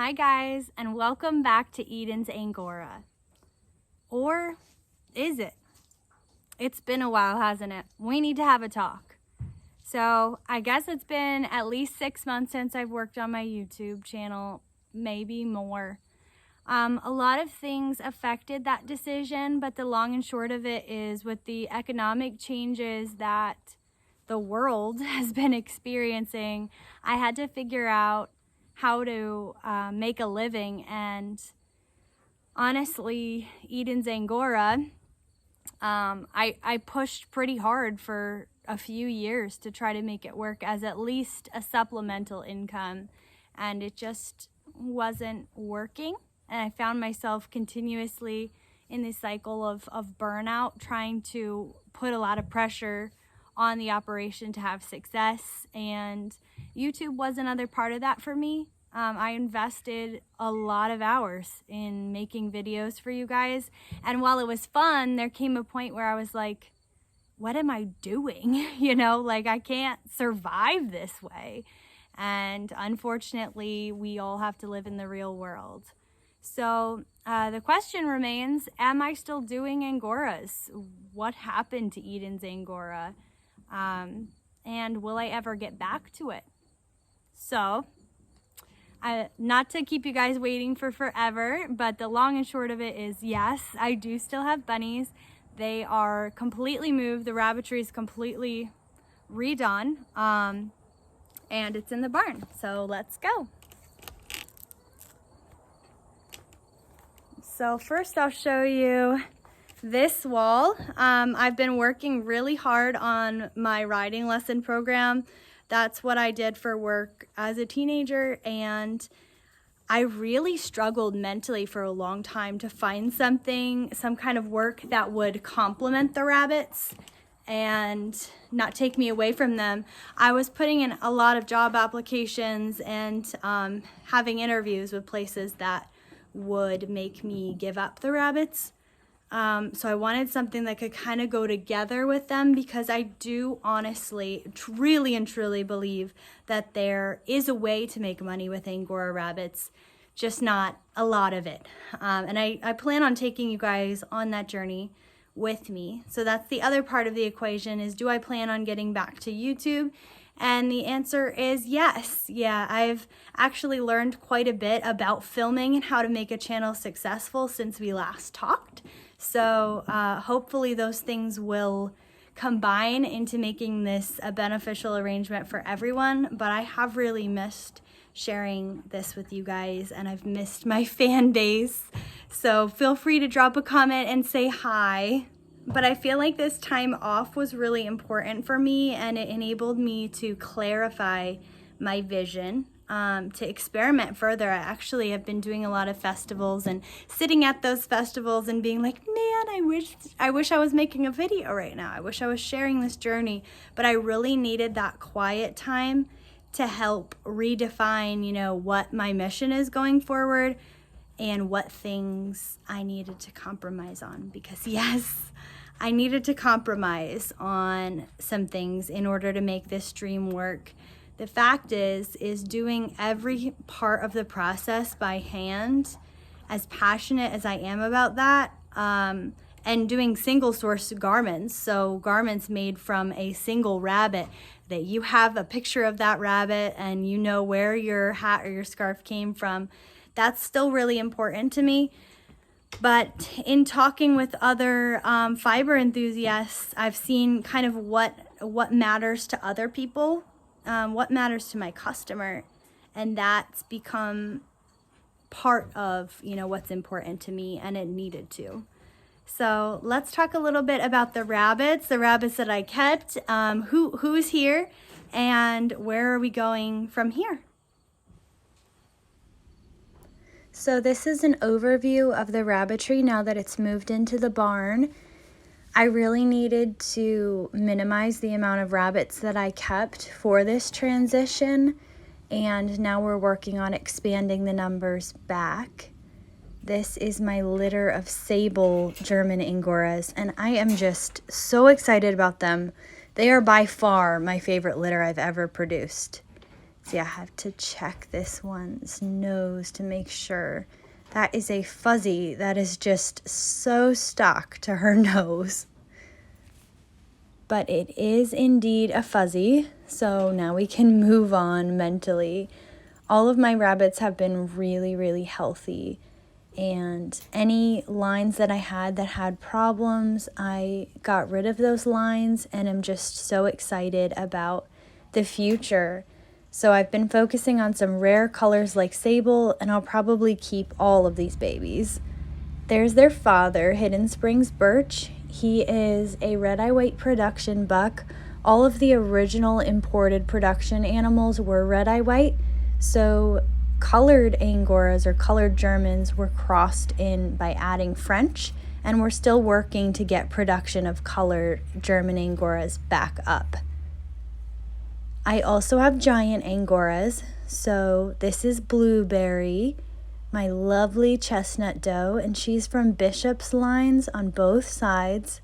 Hi guys, and welcome back to Eden's Angora. Or is it? It's been a while, hasn't it? We need to have a talk. So I guess it's been at least 6 months since I've worked on my YouTube channel, maybe more. A lot of things affected that decision, but the long and short of it is with the economic changes that the world has been experiencing, I had to figure out how to make a living. And honestly, Eden's Angora, I pushed pretty hard for a few years to try to make it work as at least a supplemental income, and it just wasn't working. And I found myself continuously in this cycle of burnout, trying to put a lot of pressure on the operation to have success, and YouTube was another part of that for me. I invested a lot of hours in making videos for you guys, and while it was fun, there came a point where I was like, what am I doing? Like, I can't survive this way. And unfortunately, we all have to live in the real world. So the question remains, am I still doing Angoras? What happened to Eden's Angora? And will I ever get back to it? So, not to keep you guys waiting for forever, but the long and short of it is, yes, I do still have bunnies. They are completely moved. The Rabbitry is completely redone, and it's in the barn. So let's go. So first I'll show you this wall. I've been working really hard on my riding lesson program. That's what I did for work as a teenager, and I really struggled mentally for a long time to find some kind of work that would complement the rabbits and not take me away from them. I was putting in a lot of job applications and having interviews with places that would make me give up the rabbits. So I wanted something that could kind of go together with them, because I do honestly, really and truly believe that there is a way to make money with Angora rabbits, just not a lot of it. And I plan on taking you guys on that journey with me. So that's the other part of the equation, is do I plan on getting back to YouTube? And the answer is yes. Yeah, I've actually learned quite a bit about filming and how to make a channel successful since we last talked. So hopefully those things will combine into making this a beneficial arrangement for everyone. But I have really missed sharing this with you guys, and I've missed my fan base. So feel free to drop a comment and say hi. But I feel like this time off was really important for me, and it enabled me to clarify my vision, to experiment further. I actually have been doing a lot of festivals and sitting at those festivals and being like, man, I wish I was making a video right now. I wish I was sharing this journey. But I really needed that quiet time to help redefine, what my mission is going forward and what things I needed to compromise on. Because yes, I needed to compromise on some things in order to make this dream work. The fact is doing every part of the process by hand, as passionate as I am about that, and doing single source garments, so garments made from a single rabbit, that you have a picture of that rabbit and you know where your hat or your scarf came from. That's still really important to me. But in talking with other fiber enthusiasts, I've seen kind of what matters to other people, what matters to my customer, and that's become part of what's important to me, and it needed to. So let's talk a little bit about the rabbits that I kept, who's here, and where are we going from here. So this is an overview of the Rabbitry now that it's moved into the barn. I really needed to minimize the amount of rabbits that I kept for this transition, and now we're working on expanding the numbers back. This is my litter of sable German Angoras, and I am just so excited about them. They are by far my favorite litter I've ever produced. See, I have to check this one's nose to make sure. That is a fuzzy that is just so stuck to her nose. But it is indeed a fuzzy, so now we can move on mentally. All of my rabbits have been really, really healthy, and any lines that I had problems, I got rid of those lines, and I'm just so excited about the future. So I've been focusing on some rare colors like sable, and I'll probably keep all of these babies. There's their father, Hidden Springs Birch. He is a red-eye white production buck. All of the original imported production animals were red-eye white, so colored Angoras or colored Germans were crossed in by adding French, and we're still working to get production of colored German Angoras back up. I also have giant Angoras, so this is Blueberry, my lovely chestnut doe, and she's from Bishop's lines on both sides.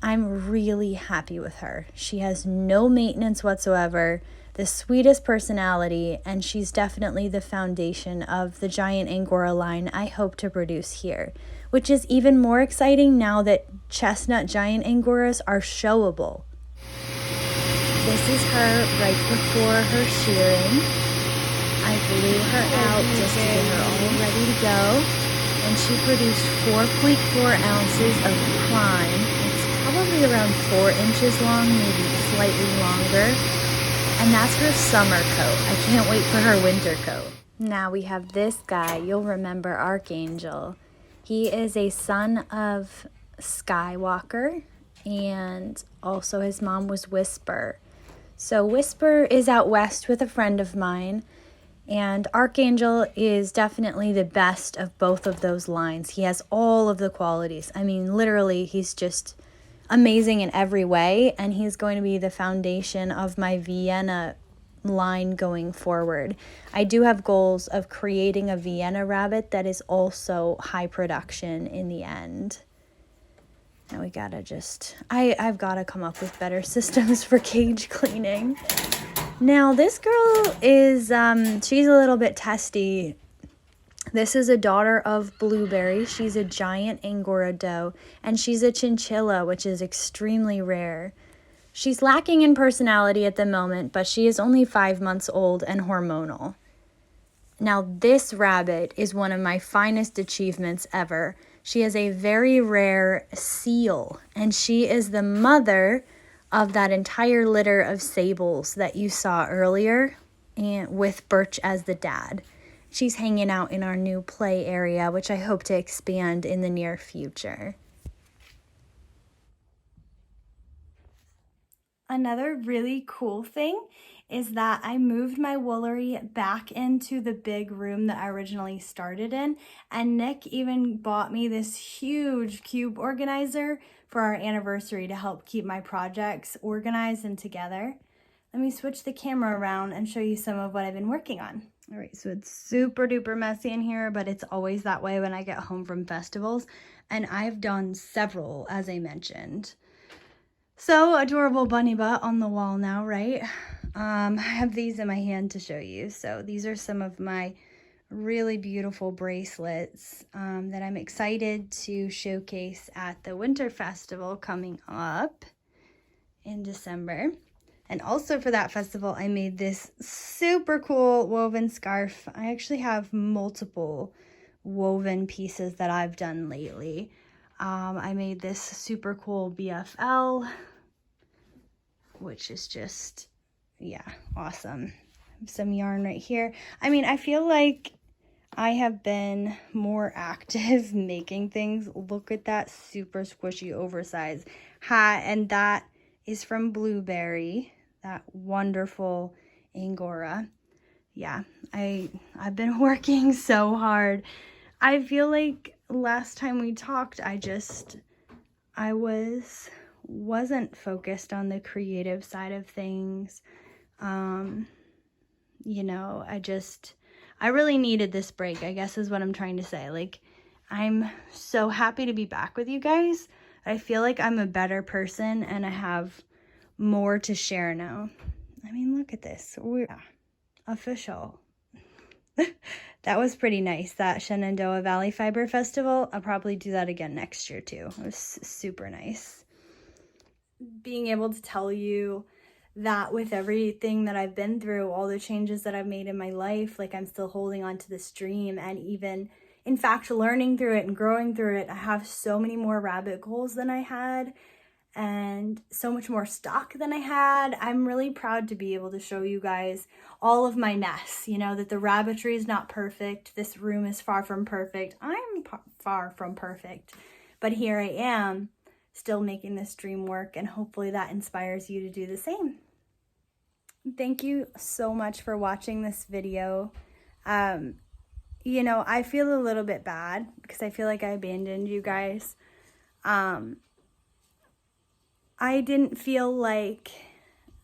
I'm really happy with her. She has no maintenance whatsoever, the sweetest personality, and she's definitely the foundation of the giant Angora line I hope to produce here, which is even more exciting now that chestnut giant Angoras are showable. This is her right before her shearing. I blew her out just to get her all ready to go, and she produced 4.4 ounces of prime. It's probably around 4 inches long, maybe slightly longer, and that's her summer coat. I can't wait for her winter coat. Now we have this guy. You'll remember Archangel. He is a son of Skywalker, and also his mom was Whisper. So Whisper is out west with a friend of mine, and Archangel is definitely the best of both of those lines. He has all of the qualities. I mean, literally, he's just amazing in every way, and he's going to be the foundation of my Vienna line going forward. I do have goals of creating a Vienna rabbit that is also high production in the end. Now we gotta I've gotta come up with better systems for cage cleaning. Now this girl is, she's a little bit testy. This is a daughter of Blueberry. She's a giant Angora doe, and she's a chinchilla, which is extremely rare. She's lacking in personality at the moment, but she is only 5 months old and hormonal. Now this rabbit is one of my finest achievements ever. She is a very rare seal, and she is the mother of that entire litter of sables that you saw earlier, and with Birch as the dad. She's hanging out in our new play area, which I hope to expand in the near future. Another really cool thing is that I moved my woolery back into the big room that I originally started in, and Nick even bought me this huge cube organizer for our anniversary to help keep my projects organized and together. Let me switch the camera around and show you some of what I've been working on. All right, so it's super duper messy in here, but it's always that way when I get home from festivals, and I've done several, as I mentioned. So adorable bunny butt on the wall now, right? I have these in my hand to show you. So these are some of my really beautiful bracelets that I'm excited to showcase at the Winter Festival coming up in December. And also for that festival, I made this super cool woven scarf. I actually have multiple woven pieces that I've done lately. I made this super cool BFL, which is just, yeah, awesome. Some yarn right here. I mean, I feel like I have been more active making things. Look at that super squishy oversized hat, and that is from Blueberry, that wonderful Angora. Yeah, I've been working so hard. I feel like last time we talked, I wasn't focused on the creative side of things. You know, I really needed this break, I guess is what I'm trying to say. Like, I'm so happy to be back with you guys. I feel like I'm a better person and I have more to share now. I mean, look at this. official. That was pretty nice, that Shenandoah Valley Fiber Festival. I'll probably do that again next year too. It was super nice. Being able to tell you that with everything that I've been through, all the changes that I've made in my life, like I'm still holding on to this dream, and even in fact learning through it and growing through it. I have so many more rabbit goals than I had, and so much more stock than I had. I'm really proud to be able to show you guys all of my mess, you know, that the rabbitry is not perfect. This room is far from perfect. I'm far from perfect, but here I am still making this dream work, and hopefully that inspires you to do the same. Thank you so much for watching this video. You know, I feel a little bit bad because I feel like I abandoned you guys. I didn't feel like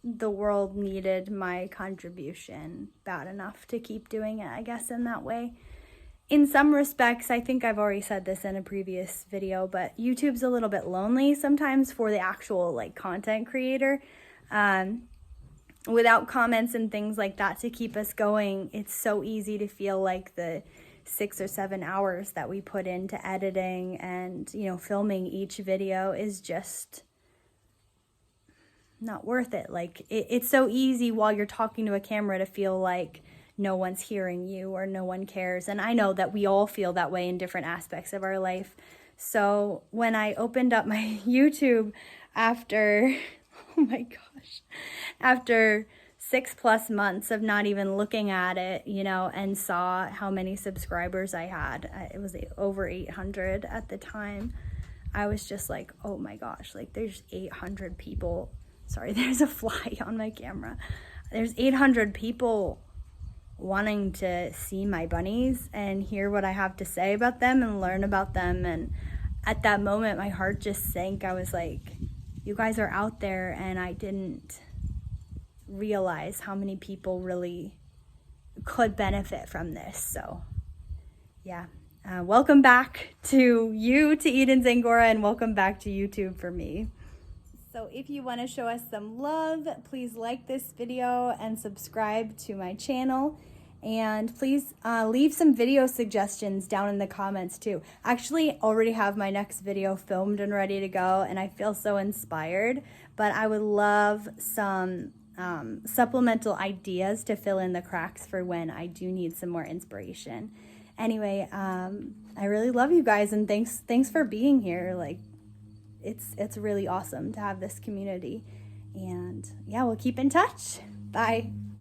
the world needed my contribution bad enough to keep doing it, I guess, in that way. In some respects, I think I've already said this in a previous video, but YouTube's a little bit lonely sometimes for the actual like content creator. Without comments and things like that to keep us going, it's so easy to feel like the 6 or 7 hours that we put into editing and, you know, filming each video is just not worth it. Like it's so easy while you're talking to a camera to feel like no one's hearing you or no one cares. And I know that we all feel that way in different aspects of our life. So when I opened up my YouTube after, oh my gosh, after 6+ months of not even looking at it, you know, and saw how many subscribers I had, it was over 800 at the time. I was just like, oh my gosh, like there's 800 people. Sorry, there's a fly on my camera. There's 800 people wanting to see my bunnies and hear what I have to say about them and learn about them. And at that moment, my heart just sank. I was like, you guys are out there, and I didn't realize how many people really could benefit from this. So yeah, welcome back to Eden's Angora, and welcome back to YouTube for me. So if you want to show us some love, please like this video and subscribe to my channel. And please leave some video suggestions down in the comments too. Actually, already have my next video filmed and ready to go, and I feel so inspired. But I would love some supplemental ideas to fill in the cracks for when I do need some more inspiration. Anyway, I really love you guys, and thanks for being here. Like, it's really awesome to have this community. And yeah, we'll keep in touch. Bye.